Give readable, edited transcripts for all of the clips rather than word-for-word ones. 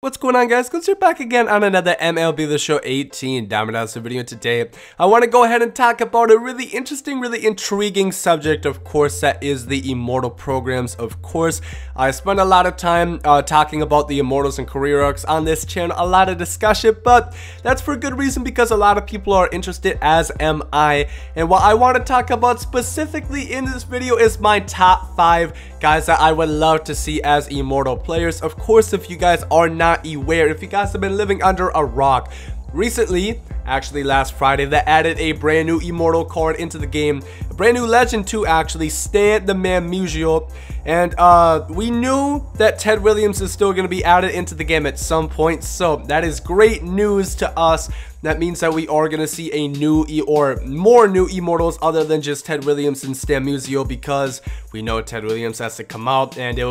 What's going on, guys? We're back again on another MLB The Show 18 Diamond Dynasty video. Today I want to go ahead and talk about a really interesting, really intriguing subject, of course, that is the Immortal programs. Of course, I spent a lot of time talking about the Immortals and career arcs on this channel, a lot of discussion, but that's for good reason because a lot of people are interested, as am I. And what I want to talk about specifically in this video is my top 5 guys that I would love to see as Immortal players. Of course, if you guys are not aware, if you guys have been living under a rock, recently, actually last Friday, they added a brand new Immortal card into the game, a brand new legend too, actually, Stan the Man Musial. And we knew that Ted Williams is still going to be added into the game at some point, so that is great news to us. That means that we are going to see a new more new Immortals other than just Ted Williams and Stan Musial, because we know Ted Williams has to come out, and it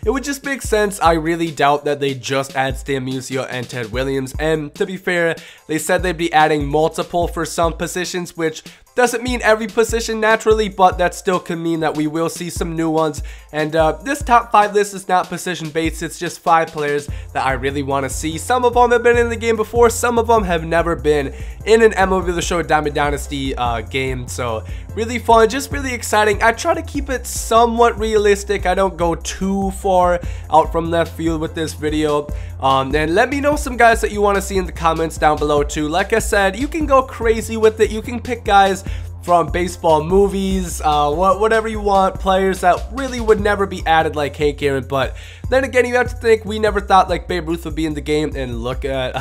would just make sense. I really doubt that they just add Stan Musial and Ted Williams, and to be fair, they said they'd be adding multiple for some positions, which doesn't mean every position naturally, but that still could mean that we will see some new ones. And this top 5 list is not position based, it's just 5 players that I really want to see. Some of them have been in the game before, some of them have never been in an MLB The Show Diamond Dynasty game, so really fun, just really exciting. I try to keep it somewhat realistic, I don't go too far out from left field with this video. And let me know some guys that you want to see in the comments down below too. Like I said, you can go crazy with it, you can pick guys from baseball movies, whatever you want, players that really would never be added like Hank Aaron. But then again, you have to think, we never thought like Babe Ruth would be in the game, and look at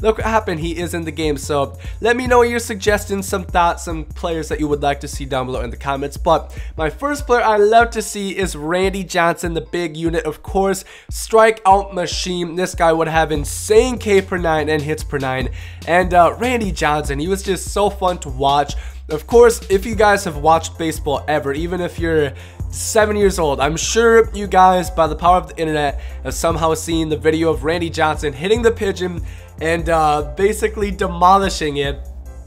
look what happened, he is in the game. So let me know your suggestions, some thoughts, some players that you would like to see down below in the comments. But my first player I love to see is Randy Johnson, the big unit, of course, strikeout machine. This guy would have insane K per 9 and hits per 9, and Randy Johnson, he was just so fun to watch. Of course, if you guys have watched baseball ever, even if you're 7 years old, I'm sure you guys, by the power of the internet, have somehow seen the video of Randy Johnson hitting the pigeon and basically demolishing it.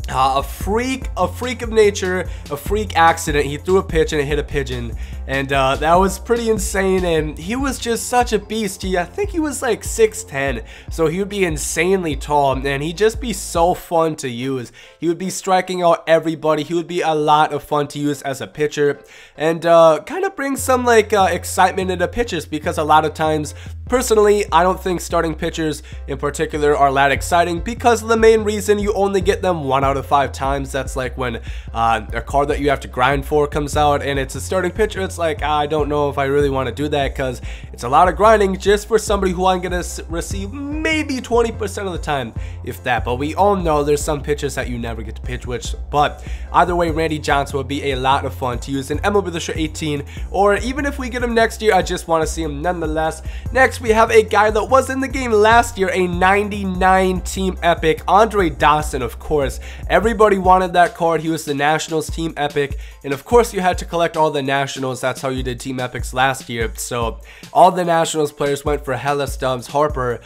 A freak of nature, a freak accident. He threw a pitch and it hit a pigeon, and that was pretty insane. And he was just such a beast. I think he was like 6'10", so he would be insanely tall, and he'd just be so fun to use. He would be striking out everybody. He would be a lot of fun to use as a pitcher, and kind of bring some like excitement into pitchers, because a lot of times, personally, I don't think starting pitchers in particular are that exciting, because the main reason you only get them 1 out of 5 times. That's like when a card that you have to grind for comes out and it's a starting pitcher. It's like, I don't know if I really want to do that, because it's a lot of grinding just for somebody who I'm going to receive maybe 20% of the time, if that. But we all know there's some pitchers that you never get to pitch, but either way, Randy Johnson would be a lot of fun to use in MLB The Show 18, or even if we get him next year, I just want to see him nonetheless. Next, we have a guy that was in the game last year, a 99 team epic, Andre Dawson, of course. Everybody wanted that card. He was the Nationals team epic, and of course you had to collect all the Nationals. That's how you did team epics last year, so all the Nationals players went for hella stubs. Harper,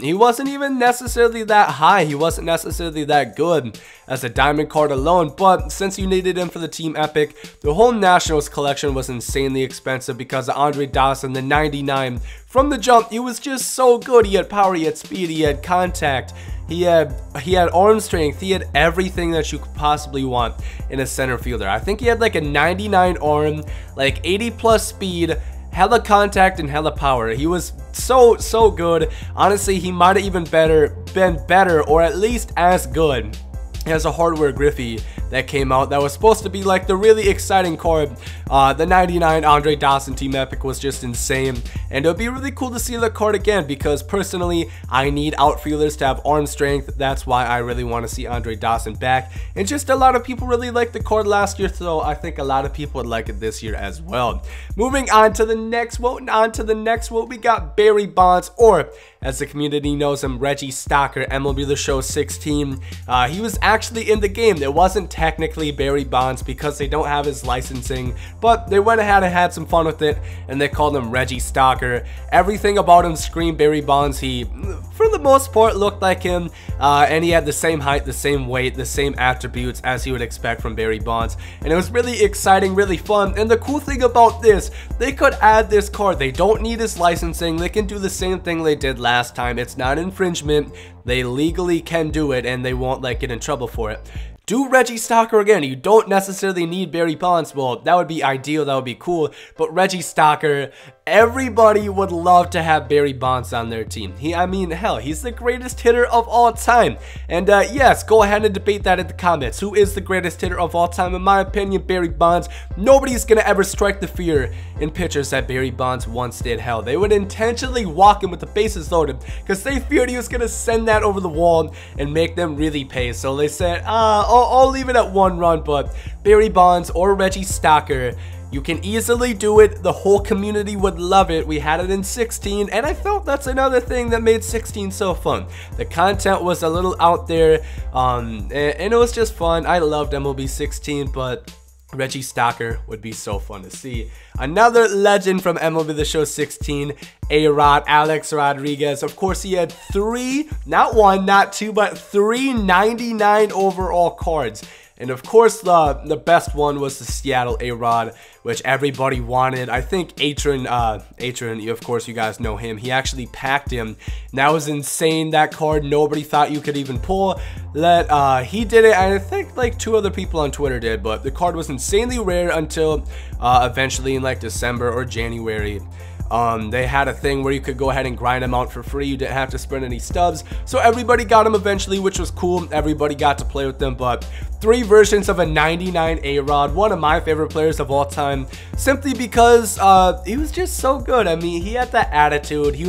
he wasn't even necessarily that high, he wasn't necessarily that good as a diamond card alone, but since you needed him for the team epic, the whole Nationals collection was insanely expensive because of Andre Dawson, the 99. From the jump, he was just so good. He had power, he had speed, he had contact, he had arm strength, he had everything that you could possibly want in a center fielder. I think he had like a 99 arm, like 80 plus speed, hella contact, and hella power. He was so good. Honestly, he might have even been better, or at least as good as a hardware Griffey that came out that was supposed to be like the really exciting card. The 99 Andre Dawson team epic was just insane, and it would be really cool to see the card again, because personally I need outfielders to have arm strength. That's why I really want to see Andre Dawson back, and just a lot of people really liked the card last year, so I think a lot of people would like it this year as well. Moving on to the next vote, we got Barry Bonds, or as the community knows him, Reggie Stocker, MLB The Show 16. He was actually in the game. It wasn't technically Barry Bonds because they don't have his licensing, but they went ahead and had some fun with it, and they called him Reggie Stocker. Everything about him screamed Barry Bonds. He, for the most part, looked like him, and he had the same height, the same weight, the same attributes as you would expect from Barry Bonds, and it was really exciting, really fun. And the cool thing about this, they could add this card. They don't need his licensing. They can do the same thing they did last time. It's not infringement. They legally can do it, and they won't like get in trouble for it. Do Reggie Stocker again. You don't necessarily need Barry Bonds. Well, that would be ideal. That would be cool. But Reggie Stocker, everybody would love to have Barry Bonds on their team. I mean, hell, he's the greatest hitter of all time. And yes, go ahead and debate that in the comments. Who is the greatest hitter of all time? In my opinion, Barry Bonds. Nobody's going to ever strike the fear in pitchers that Barry Bonds once did. Hell, they would intentionally walk him with the bases loaded because they feared he was going to send that over the wall and make them really pay. So they said, I'll leave it at 1 run, but Barry Bonds or Reggie Stocker, you can easily do it. The whole community would love it. We had it in 16, and I felt that's another thing that made 16 so fun. The content was a little out there, and it was just fun. I loved MLB 16, but Reggie Stocker would be so fun to see. Another legend from MLB The Show 16, A-Rod, Alex Rodriguez. Of course, he had 3, not 1, not 2, but 3 99 overall cards. And of course, the best one was the Seattle A-Rod, which everybody wanted. I think Atron, of course, you guys know him. He actually packed him. And that was insane. That card, nobody thought you could even pull. He did it, and I think like 2 other people on Twitter did, but the card was insanely rare until eventually in like December or January. They had a thing where you could go ahead and grind them out for free. You didn't have to spend any stubs. So everybody got them eventually, which was cool. Everybody got to play with them. But 3 versions of a 99 A-Rod. One of my favorite players of all time. Simply because he was just so good. I mean, he had that attitude. He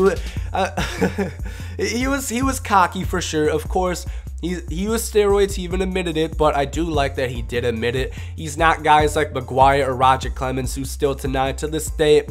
was cocky for sure, of course. He used steroids, he even admitted it, but I do like that he did admit it. He's not guys like McGuire or Roger Clemens who still deny to this day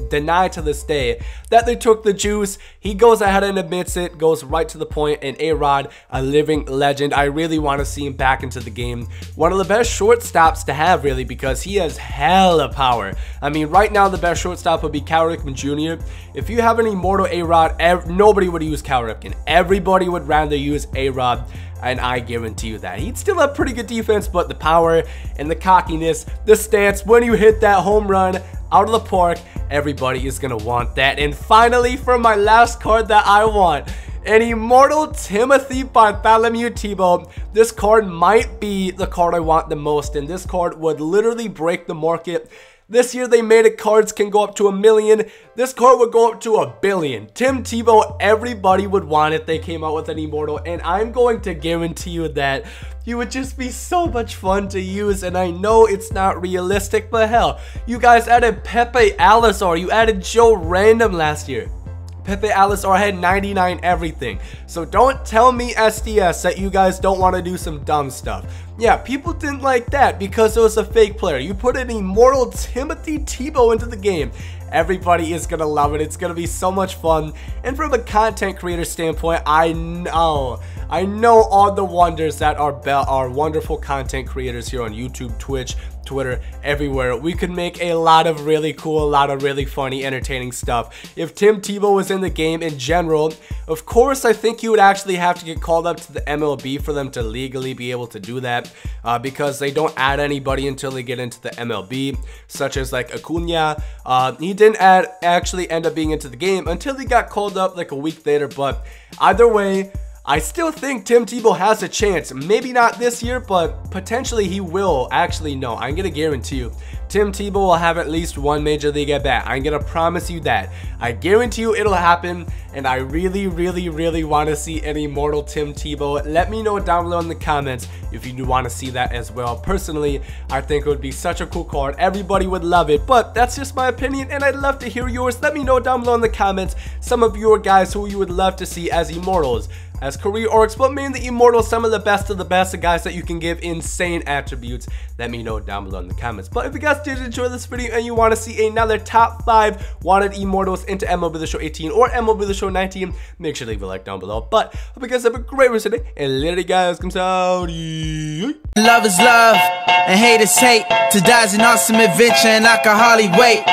that they took the juice. He goes ahead and admits it, goes right to the point, and A-Rod, a living legend. I really want to see him back into the game. One of the best shortstops to have, really, because he has hella power. I mean, right now the best shortstop would be Cal Ripken Jr. If you have an Immortal A-Rod, nobody would use Cal Ripken. Everybody would rather use A-Rod. And I guarantee you that. He'd still have pretty good defense, but the power and the cockiness, the stance, when you hit that home run out of the park, everybody is going to want that. And finally, for my last card that I want, an Immortal Timothy Bartholomew Tebow. This card might be the card I want the most, and this card would literally break the market. This year they made it cards can go up to 1 million. This card would go up to 1 billion. Tim Tebow, everybody would want it. They came out with an Immortal, and I'm going to guarantee you that he would just be so much fun to use. And I know it's not realistic, but hell, you guys added Pepe Alisar, you added Joe Random last year. Pepe Alisar had 99 everything. So don't tell me SDS that you guys don't want to do some dumb stuff. Yeah, people didn't like that because it was a fake player. You put an Immortal Timothy Tebow into the game. Everybody is going to love it. It's going to be so much fun. And from a content creator standpoint, I know all the wonders that are wonderful content creators here on YouTube, Twitch, Twitter, everywhere. We could make a lot of really cool, a lot of really funny, entertaining stuff. If Tim Tebow was in the game in general, of course, I think you would actually have to get called up to the MLB for them to legally be able to do that, because they don't add anybody until they get into the MLB, such as like Acuna. He didn't actually end up being into the game until he got called up like a week later, but either way, I still think Tim Tebow has a chance. Maybe not this year, but potentially he will. Actually, no, I'm going to guarantee you. Tim Tebow will have at least 1 major league at bat. I'm going to promise you that. I guarantee you it'll happen, and I really, really, really want to see an Immortal Tim Tebow. Let me know down below in the comments if you do want to see that as well. Personally, I think it would be such a cool card. Everybody would love it, but that's just my opinion, and I'd love to hear yours. Let me know down below in the comments some of your guys who you would love to see as Immortals, as career orcs, but mainly Immortals, some of the best, the guys that you can give insane attributes. Let me know down below in the comments. But if you guys did enjoy this video and you want to see another top 5 wanted Immortals into MLB The Show 18 or MLB The Show Show 19, make sure to leave a like down below. But hope you guys have a great rest of the day, and later guys, comes out. Love is love, and hate is hate. To die is an awesome adventure, and I can hardly wait.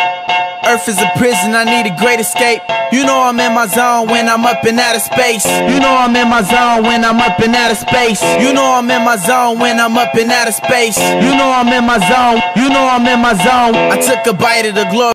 Earth is a prison, I need a great escape. You know I'm in my zone when I'm up in outer space. You know I'm in my zone when I'm up in outer space. You know I'm in my zone when I'm up in outer space. You know I'm in my zone. You know I'm in my zone. I took a bite of the glory.